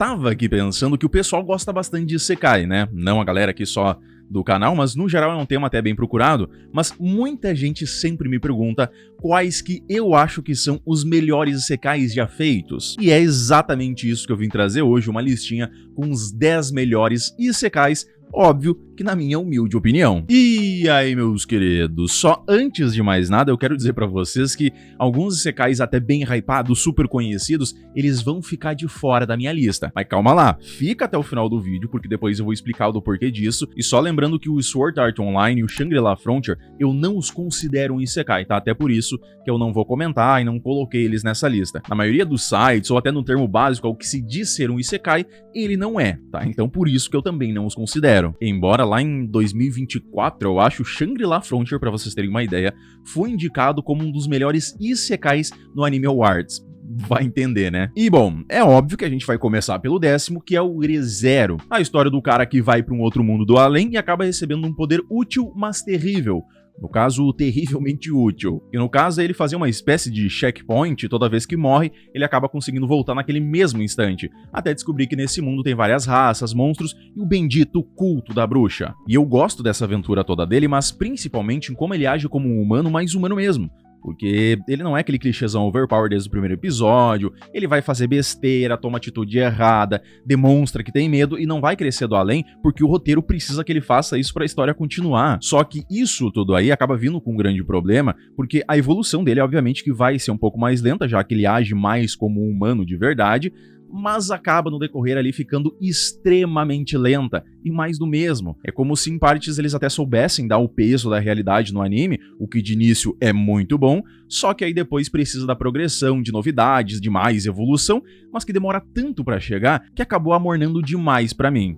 tava aqui pensando que o pessoal gosta bastante de Isekai, né? Não a galera aqui só do canal, mas no geral é um tema até bem procurado, mas muita gente sempre me pergunta quais que eu acho que são os melhores Isekais já feitos. E é exatamente isso que eu vim trazer hoje, uma listinha com os 10 melhores Isekais, óbvio que na minha humilde opinião. E aí, meus queridos, só antes de mais nada eu quero dizer pra vocês que alguns Isekais até bem hypados, super conhecidos, eles vão ficar de fora da minha lista. Mas calma lá, fica até o final do vídeo porque depois eu vou explicar o do porquê disso. E só lembrando que o Sword Art Online e o Shangri-La Frontier eu não os considero um Isekai, tá? Até por isso que eu não vou comentar e não coloquei eles nessa lista. Na maioria dos sites, ou até no termo básico, ao que se diz ser um Isekai, ele não é, tá? Então por isso que eu também não os considero. Embora lá em 2024, eu acho, o Shangri-La Frontier, pra vocês terem uma ideia, foi indicado como um dos melhores Isekais no Anime Awards. Vai entender, né? E bom, é óbvio que a gente vai começar pelo 10º, que é o Re:Zero. A história do cara que vai pra um outro mundo do além e acaba recebendo um poder útil, mas terrível. No caso, terrivelmente útil. E no caso, ele fazia uma espécie de checkpoint, toda vez que morre, ele acaba conseguindo voltar naquele mesmo instante, até descobrir que nesse mundo tem várias raças, monstros e o bendito culto da bruxa. E eu gosto dessa aventura toda dele, mas principalmente em como ele age como um humano, mais humano mesmo. Porque ele não é aquele clichêzão overpower desde o primeiro episódio, ele vai fazer besteira, toma atitude errada, demonstra que tem medo e não vai crescer do além porque o roteiro precisa que ele faça isso pra história continuar. Só que isso tudo aí acaba vindo com um grande problema, porque a evolução dele obviamente que vai ser um pouco mais lenta, já que ele age mais como um humano de verdade, mas acaba no decorrer ali ficando extremamente lenta e mais do mesmo. É como se em partes eles até soubessem dar o peso da realidade no anime, o que de início é muito bom, só que aí depois precisa da progressão, de novidades, de mais evolução, mas que demora tanto pra chegar que acabou amornando demais pra mim.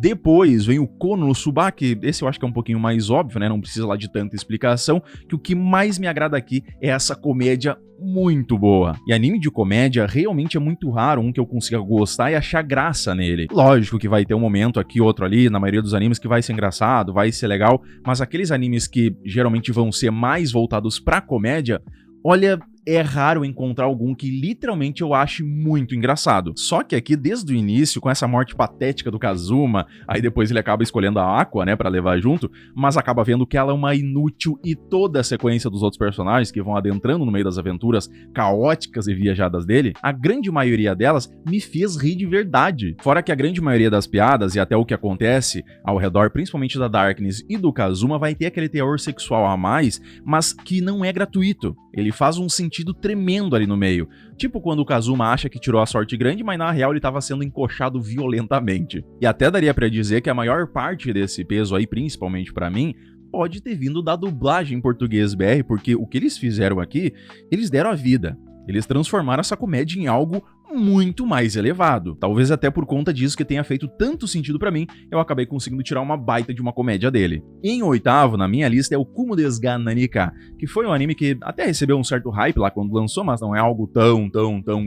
Depois vem o Konosuba, que esse eu acho que é um pouquinho mais óbvio, né? Não precisa lá de tanta explicação, que o que mais me agrada aqui é essa comédia muito boa. E anime de comédia realmente é muito raro um que eu consiga gostar e achar graça nele. Lógico que vai ter um momento aqui, outro ali, na maioria dos animes que vai ser engraçado, vai ser legal, mas aqueles animes que geralmente vão ser mais voltados pra comédia, olha, é raro encontrar algum que literalmente eu ache muito engraçado. Só que aqui, desde o início, com essa morte patética do Kazuma, aí depois ele acaba escolhendo a Aqua, né, pra levar junto, mas acaba vendo que ela é uma inútil e toda a sequência dos outros personagens que vão adentrando no meio das aventuras caóticas e viajadas dele, a grande maioria delas me fez rir de verdade. Fora que a grande maioria das piadas e até o que acontece ao redor, principalmente da Darkness e do Kazuma, vai ter aquele teor sexual a mais, mas que não é gratuito. Ele faz um sentido tremendo ali no meio. Tipo quando o Kazuma acha que tirou a sorte grande, mas na real ele estava sendo encoxado violentamente. E até daria pra dizer que a maior parte desse peso aí, principalmente pra mim, pode ter vindo da dublagem em português BR, porque o que eles fizeram aqui, eles deram a vida. Eles transformaram essa comédia em algo muito mais elevado. Talvez até por conta disso que tenha feito tanto sentido pra mim, eu acabei conseguindo tirar uma baita de uma comédia dele. Em oitavo, na minha lista, é o Kumo desu ga Nanika, que foi um anime que até recebeu um certo hype lá quando lançou, mas não é algo tão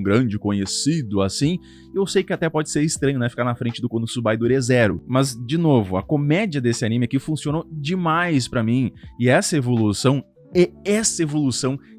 grande, conhecido assim. Eu sei que até pode ser estranho, né, ficar na frente do Konosuba e do Re:Zero, mas, de novo, a comédia desse anime aqui funcionou demais pra mim, e essa evolução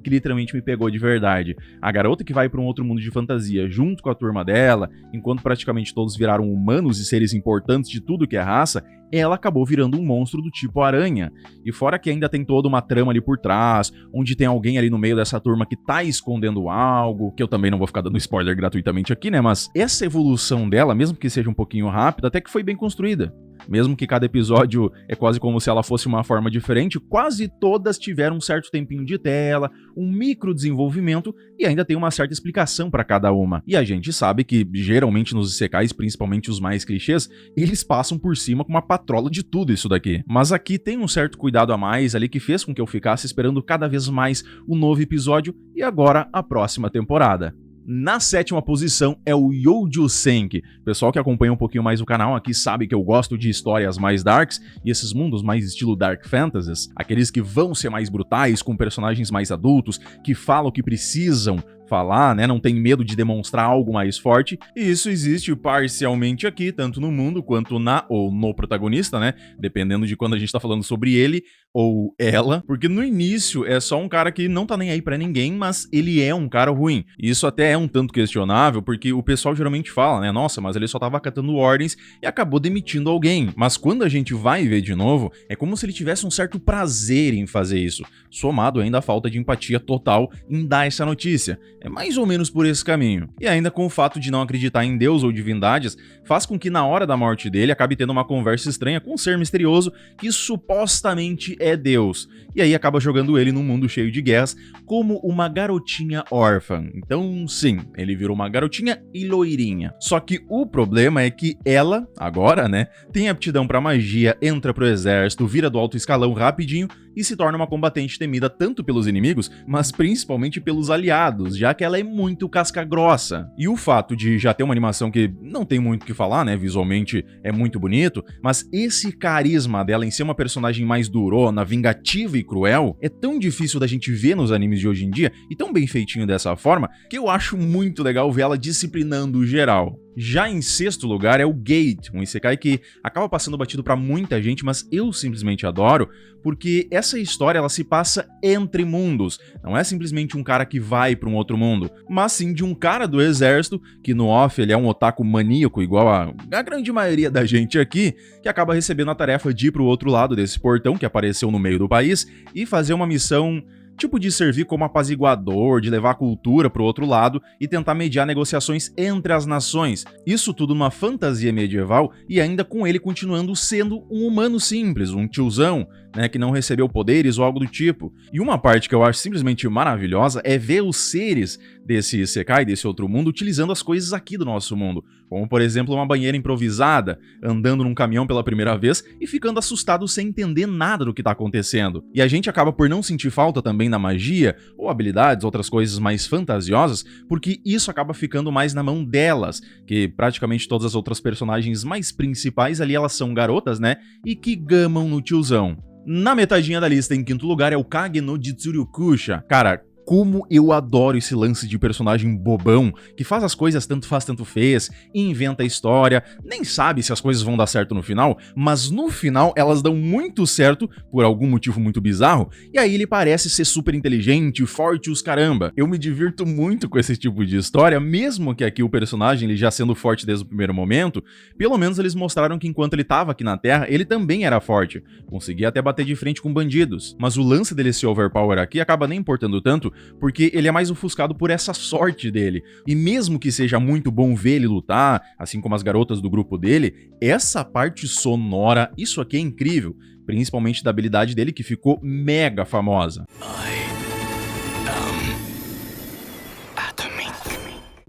que literalmente me pegou de verdade. A garota que vai para um outro mundo de fantasia junto com a turma dela, enquanto praticamente todos viraram humanos e seres importantes de tudo que é raça, ela acabou virando um monstro do tipo aranha. E fora que ainda tem toda uma trama ali por trás, onde tem alguém ali no meio dessa turma que tá escondendo algo, que eu também não vou ficar dando spoiler gratuitamente aqui, né? Mas essa evolução dela, mesmo que seja um pouquinho rápida, até que foi bem construída. Mesmo que cada episódio é quase como se ela fosse uma forma diferente, quase todas tiveram um certo tempinho de tela, um micro desenvolvimento e ainda tem uma certa explicação para cada uma. E a gente sabe que, geralmente nos isekais, principalmente os mais clichês, eles passam por cima com uma patrola de tudo isso daqui. Mas aqui tem um certo cuidado a mais ali que fez com que eu ficasse esperando cada vez mais o novo episódio e agora a próxima temporada. Na sétima posição é o Youjo Senki. Pessoal que acompanha um pouquinho mais o canal aqui sabe que eu gosto de histórias mais darks e esses mundos mais estilo Dark Fantasies, aqueles que vão ser mais brutais, com personagens mais adultos, que falam o que precisam falar, né? Não tem medo de demonstrar algo mais forte. E isso existe parcialmente aqui, tanto no mundo quanto na ou no protagonista, né? Dependendo de quando a gente tá falando sobre ele ou ela, porque no início é só um cara que não tá nem aí pra ninguém, mas ele é um cara ruim. E isso até é um tanto questionável, porque o pessoal geralmente fala, né? Nossa, mas ele só tava acatando ordens e acabou demitindo alguém. Mas quando a gente vai ver de novo, é como se ele tivesse um certo prazer em fazer isso, somado ainda à falta de empatia total em dar essa notícia. É mais ou menos por esse caminho. E ainda com o fato de não acreditar em Deus ou divindades, faz com que na hora da morte dele acabe tendo uma conversa estranha com um ser misterioso que supostamente é Deus. E aí acaba jogando ele num mundo cheio de guerras como uma garotinha órfã. Então, sim, ele virou uma garotinha e loirinha. Só que o problema é que ela, agora, né, tem aptidão pra magia, entra pro exército, vira do alto escalão rapidinho e se torna uma combatente temida tanto pelos inimigos, mas principalmente pelos aliados, já que ela é muito casca grossa. E o fato de já ter uma animação que não tem muito o que falar, né, visualmente é muito bonito, mas esse carisma dela em ser uma personagem mais durona, vingativa e cruel, é tão difícil da gente ver nos animes de hoje em dia, e tão bem feitinho dessa forma, que eu acho muito legal ver ela disciplinando o geral. Já em sexto lugar é o Gate, um isekai que acaba passando batido pra muita gente, mas eu simplesmente adoro, porque essa história ela se passa entre mundos. Não é simplesmente um cara que vai pra um outro mundo, mas sim de um cara do exército, que no off ele é um otaku maníaco igual a grande maioria da gente aqui, que acaba recebendo a tarefa de ir pro outro lado desse portão que apareceu no meio do país e fazer uma missão tipo de servir como apaziguador, de levar a cultura pro outro lado e tentar mediar negociações entre as nações. Isso tudo numa fantasia medieval e ainda com ele continuando sendo um humano simples, um tiozão, né, que não recebeu poderes ou algo do tipo. E uma parte que eu acho simplesmente maravilhosa é ver os seres desse isekai, desse outro mundo, utilizando as coisas aqui do nosso mundo, como por exemplo uma banheira improvisada, andando num caminhão pela primeira vez e ficando assustado sem entender nada do que tá acontecendo. E a gente acaba por não sentir falta também da magia, ou habilidades, outras coisas mais fantasiosas, porque isso acaba ficando mais na mão delas, que praticamente todas as outras personagens mais principais ali elas são garotas, né, e que gamam no tiozão. Na metadinha da lista, em quinto lugar, é o Kage no Jitsuryu-kusha. Cara, como eu adoro esse lance de personagem bobão, que faz as coisas tanto faz, tanto fez, inventa a história, nem sabe se as coisas vão dar certo no final, mas no final elas dão muito certo, por algum motivo muito bizarro, e aí ele parece ser super inteligente, forte os caramba. Eu me divirto muito com esse tipo de história, mesmo que aqui o personagem, ele já sendo forte desde o primeiro momento, pelo menos eles mostraram que enquanto ele tava aqui na Terra, ele também era forte, conseguia até bater de frente com bandidos. Mas o lance dele ser overpower aqui acaba nem importando tanto, porque ele é mais ofuscado por essa sorte dele. E mesmo que seja muito bom ver ele lutar, assim como as garotas do grupo dele, essa parte sonora, isso aqui é incrível, principalmente da habilidade dele que ficou mega famosa.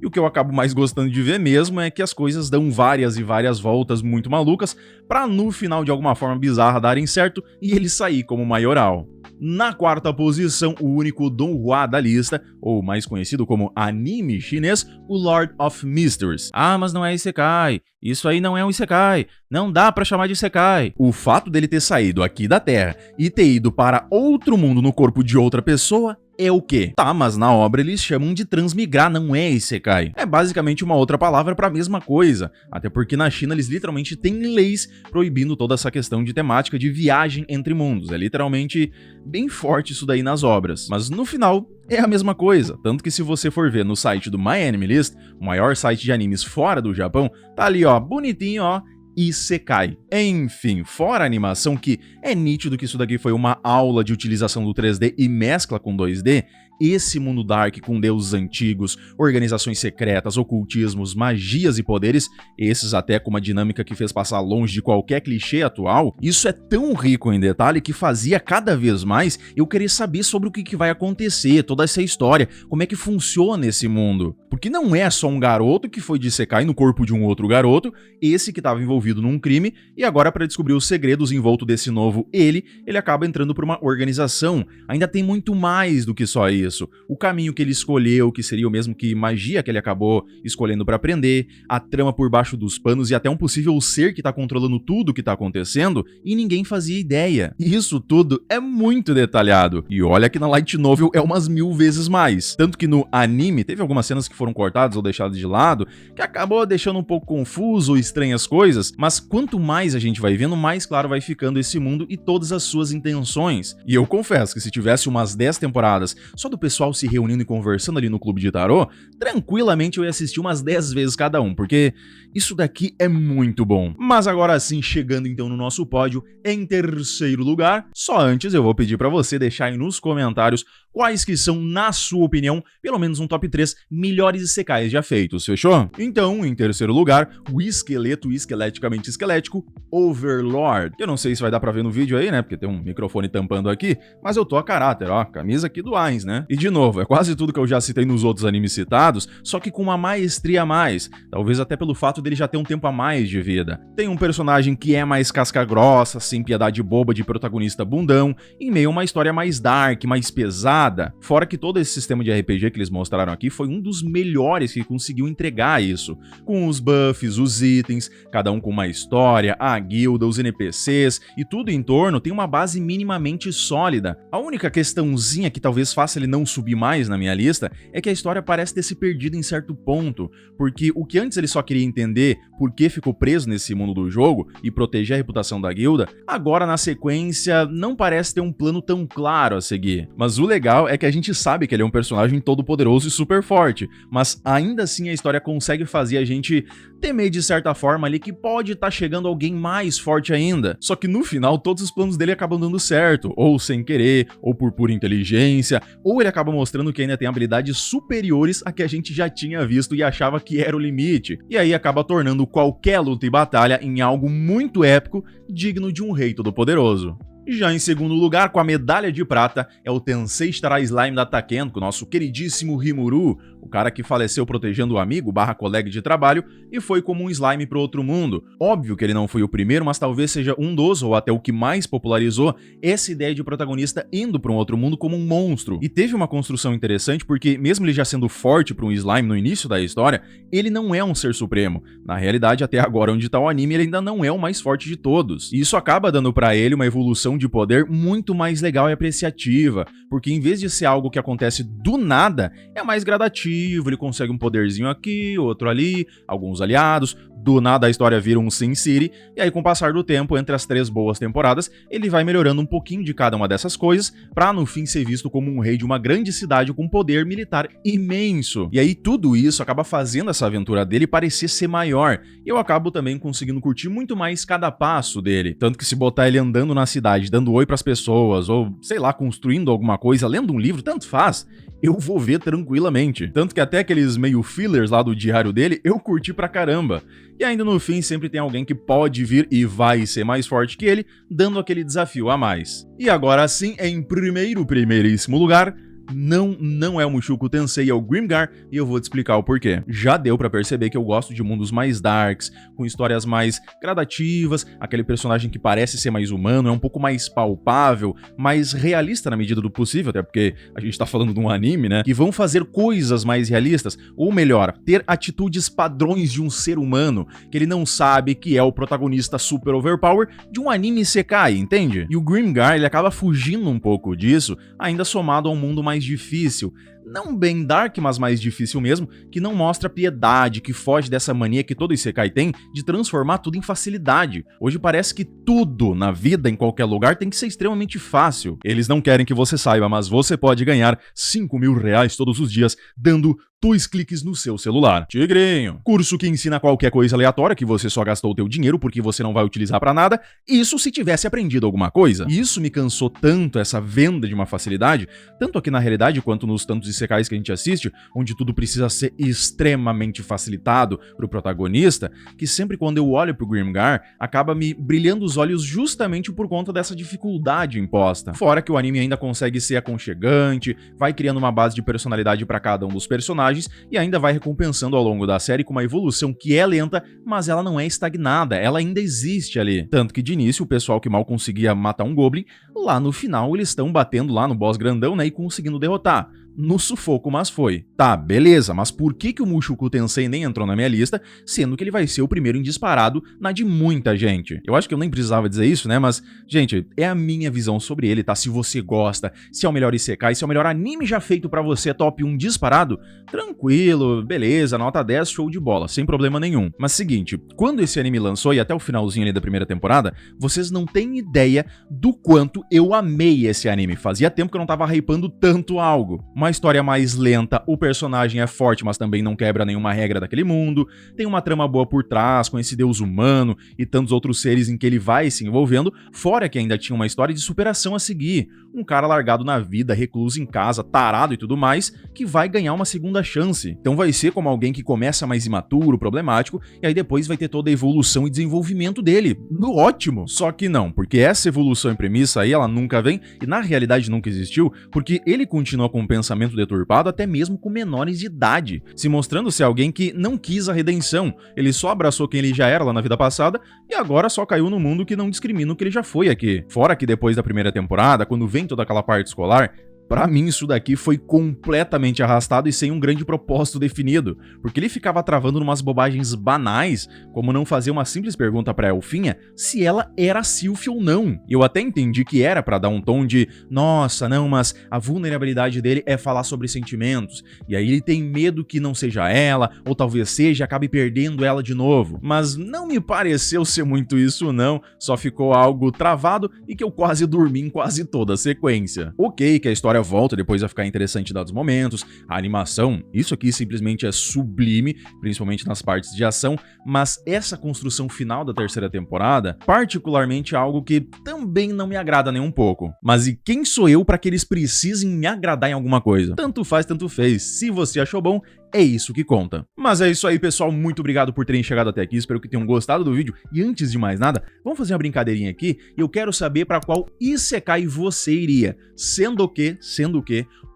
E o que eu acabo mais gostando de ver mesmo é que as coisas dão várias e várias voltas muito malucas pra no final de alguma forma bizarra darem certo e ele sair como maioral. Na quarta posição, o único donghua da lista, ou mais conhecido como anime chinês, o Lord of Mysteries. Ah, mas não é isekai. Isso aí não é um isekai. Não dá pra chamar de isekai. O fato dele ter saído aqui da Terra e ter ido para outro mundo no corpo de outra pessoa é o quê? Tá, mas na obra eles chamam de transmigrar, não é isekai. É basicamente uma outra palavra pra mesma coisa, até porque na China eles literalmente têm leis proibindo toda essa questão de temática de viagem entre mundos. É literalmente bem forte isso daí nas obras. Mas no final é a mesma coisa, tanto que se você for ver no site do MyAnimeList, o maior site de animes fora do Japão, tá ali ó, bonitinho ó, isekai. Enfim, fora a animação que é nítido que isso daqui foi uma aula de utilização do 3D e mescla com 2D, esse mundo dark com deuses antigos, organizações secretas, ocultismos, magias e poderes, esses até com uma dinâmica que fez passar longe de qualquer clichê atual, isso é tão rico em detalhe que fazia cada vez mais eu querer saber sobre o que vai acontecer, toda essa história, como é que funciona esse mundo. Porque não é só um garoto que foi de isekai no corpo de um outro garoto, esse que estava envolvido num crime, e agora para descobrir os segredos envolto desse novo ele acaba entrando por uma organização. Ainda tem muito mais do que só isso. isso. O caminho que ele escolheu, que seria o mesmo que magia que ele acabou escolhendo pra aprender, a trama por baixo dos panos e até um possível ser que tá controlando tudo o que tá acontecendo e ninguém fazia ideia. E isso tudo é muito detalhado. E olha que na Light Novel é umas 1000 vezes mais. Tanto que no anime teve algumas cenas que foram cortadas ou deixadas de lado, que acabou deixando um pouco confuso ou estranhas coisas, mas quanto mais a gente vai vendo, mais claro vai ficando esse mundo e todas as suas intenções. E eu confesso que se tivesse umas 10 temporadas só do pessoal se reunindo e conversando ali no clube de tarô, tranquilamente eu ia assistir umas 10 vezes cada um, porque isso daqui é muito bom. Mas agora sim, chegando então no nosso pódio, em terceiro lugar, só antes eu vou pedir pra você deixar aí nos comentários quais que são, na sua opinião, pelo menos um top 3 melhores isekais já feitos, fechou? Então, em terceiro lugar, o esqueleto esqueleticamente esquelético, Overlord. Eu não sei se vai dar pra ver no vídeo aí, né, porque tem um microfone tampando aqui, mas eu tô a caráter, ó, camisa aqui do Ainz, né? E de novo, é quase tudo que eu já citei nos outros animes citados, só que com uma maestria a mais, talvez até pelo fato dele já ter um tempo a mais de vida. Tem um personagem que é mais casca grossa, sem piedade boba de protagonista bundão, em meio a uma história mais dark, mais pesada. Fora que todo esse sistema de RPG que eles mostraram aqui foi um dos melhores que conseguiu entregar isso, com os buffs, os itens, cada um com uma história, a guilda, os NPCs e tudo em torno tem uma base minimamente sólida. A única questãozinha que talvez faça ele não subir mais na minha lista é que a história parece ter se perdido em certo ponto, porque o que antes ele só queria entender por que ficou preso nesse mundo do jogo e proteger a reputação da guilda, agora na sequência não parece ter um plano tão claro a seguir. Mas o legal é que a gente sabe que ele é um personagem todo poderoso e super forte, mas ainda assim a história consegue fazer a gente temer de certa forma ali que pode estar chegando alguém mais forte ainda. Só que no final todos os planos dele acabam dando certo, ou sem querer, ou por pura inteligência, ou ele acaba mostrando que ainda tem habilidades superiores a que a gente já tinha visto e achava que era o limite. E aí acaba tornando qualquer luta e batalha em algo muito épico, digno de um rei todo-poderoso. Já em segundo lugar, com a medalha de prata, é o Tensei Star Slime da Taken, com o nosso queridíssimo Rimuru, o cara que faleceu protegendo o amigo / colega de trabalho e foi como um slime pro outro mundo. Óbvio que ele não foi o primeiro, mas talvez seja um dos, ou até o que mais popularizou, essa ideia de protagonista indo para um outro mundo como um monstro. E teve uma construção interessante porque, mesmo ele já sendo forte para um slime no início da história, ele não é um ser supremo. Na realidade, até agora onde tá o anime, ele ainda não é o mais forte de todos. E isso acaba dando para ele uma evolução de poder muito mais legal e apreciativa, porque em vez de ser algo que acontece do nada, é mais gradativo, ele consegue um poderzinho aqui, outro ali, alguns aliados, do nada a história vira um Sin City, e aí com o passar do tempo, entre as 3 boas temporadas, ele vai melhorando um pouquinho de cada uma dessas coisas, pra no fim ser visto como um rei de uma grande cidade com poder militar imenso. E aí tudo isso acaba fazendo essa aventura dele parecer ser maior, e eu acabo também conseguindo curtir muito mais cada passo dele. Tanto que se botar ele andando na cidade, dando oi pras pessoas, ou sei lá, construindo alguma coisa, lendo um livro, tanto faz, eu vou ver tranquilamente. Tanto que até aqueles meio fillers lá do diário dele, eu curti pra caramba. E ainda no fim sempre tem alguém que pode vir e vai ser mais forte que ele, dando aquele desafio a mais. E agora sim, em primeiríssimo lugar, não é o Mushoku Tensei, é o Grimgar, e eu vou te explicar o porquê. Já deu pra perceber que eu gosto de mundos mais darks, com histórias mais gradativas, aquele personagem que parece ser mais humano, é um pouco mais palpável, mais realista na medida do possível, até porque a gente tá falando de um anime, né, que vão fazer coisas mais realistas, ou melhor, ter atitudes padrões de um ser humano, que ele não sabe que é o protagonista super overpower de um anime isekai, entende? E o Grimgar, ele acaba fugindo um pouco disso, ainda somado a um mundo mais difícil, não bem dark, mas mais difícil mesmo, que não mostra piedade, que foge dessa mania que todo isekai tem de transformar tudo em facilidade. Hoje parece que tudo na vida, em qualquer lugar, tem que ser extremamente fácil. Eles não querem que você saiba, mas você pode ganhar 5.000 reais todos os dias, dando 2 cliques no seu celular. Tigrinho. Curso que ensina qualquer coisa aleatória que você só gastou o teu dinheiro porque você não vai utilizar pra nada, isso se tivesse aprendido alguma coisa. E isso me cansou tanto, essa venda de uma facilidade, tanto aqui na realidade quanto nos tantos isekais que a gente assiste, onde tudo precisa ser extremamente facilitado pro protagonista, que sempre quando eu olho pro Grimgar, acaba me brilhando os olhos justamente por conta dessa dificuldade imposta. Fora que o anime ainda consegue ser aconchegante, vai criando uma base de personalidade pra cada um dos personagens, e ainda vai recompensando ao longo da série com uma evolução que é lenta, mas ela não é estagnada, ela ainda existe ali. Tanto que de início o pessoal que mal conseguia matar um Goblin, lá no final eles estão batendo lá no boss grandão, né, e conseguindo derrotar. no sufoco, mas foi. Tá, beleza, mas por que o Mushoku Tensei nem entrou na minha lista, sendo que ele vai ser o primeiro em disparado na de muita gente? Eu acho que eu nem precisava dizer isso, né, mas, gente, é a minha visão sobre ele, tá? Se você gosta, se é o melhor Isekai, se é o melhor anime já feito pra você, top 1 disparado, tranquilo, beleza, nota 10, show de bola, sem problema nenhum. Mas seguinte, quando esse anime lançou e até o finalzinho ali da primeira temporada, vocês não têm ideia do quanto eu amei esse anime. Fazia tempo que eu não tava hypando tanto algo. Uma história mais lenta, o personagem é forte, mas também não quebra nenhuma regra daquele mundo, tem uma trama boa por trás, com esse deus humano e tantos outros seres em que ele vai se envolvendo, fora que ainda tinha uma história de superação a seguir. Um cara largado na vida, recluso em casa, tarado e tudo mais, que vai ganhar uma segunda chance. Então vai ser como alguém que começa mais imaturo, problemático, e aí depois vai ter toda a evolução e desenvolvimento dele. Ótimo! Só que não, porque essa evolução em premissa aí, ela nunca vem, e na realidade nunca existiu, porque ele continua com um pensamento deturpado até mesmo com menores de idade, se mostrando ser alguém que não quis a redenção, ele só abraçou quem ele já era lá na vida passada, e agora só caiu no mundo que não discrimina o que ele já foi aqui. Fora que depois da primeira temporada, quando vem toda aquela parte escolar, pra mim isso daqui foi completamente arrastado e sem um grande propósito definido, porque ele ficava travando numas bobagens banais, como não fazer uma simples pergunta pra Elfinha se ela era Sylph ou não. Eu até entendi que era pra dar um tom de nossa, não, mas a vulnerabilidade dele é falar sobre sentimentos, e aí ele tem medo que não seja ela, ou talvez seja e acabe perdendo ela de novo. Mas não me pareceu ser muito isso não, só ficou algo travado e que eu quase dormi em quase toda a sequência. Ok, que a história volta depois a ficar interessante em dados momentos, a animação, isso aqui simplesmente é sublime, principalmente nas partes de ação, mas essa construção final da terceira temporada, particularmente é algo que também não me agrada nem um pouco. Mas e quem sou eu para que eles precisem me agradar em alguma coisa? Tanto faz, tanto fez. Se você achou bom, é isso que conta. Mas é isso aí, pessoal. Muito obrigado por terem chegado até aqui. Espero que tenham gostado do vídeo. E antes de mais nada, vamos fazer uma brincadeirinha aqui. Eu quero saber para qual Isekai você iria. Sendo que,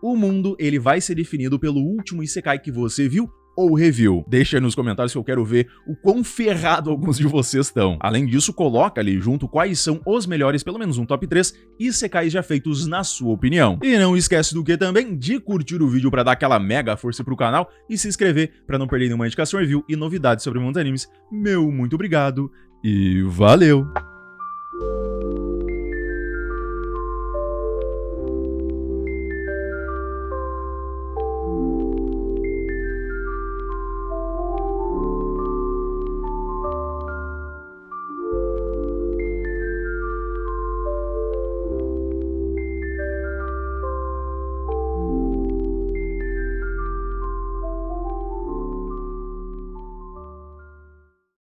o mundo ele vai ser definido pelo último Isekai que você viu ou review. Deixa aí nos comentários que eu quero ver o quão ferrado alguns de vocês estão. Além disso, coloca ali junto quais são os melhores, pelo menos um top 3, Isekais já feitos na sua opinião. E não esquece do que também? De curtir o vídeo para dar aquela mega força pro canal e se inscrever para não perder nenhuma indicação, review e novidades sobre muitos animes. Meu muito obrigado e valeu!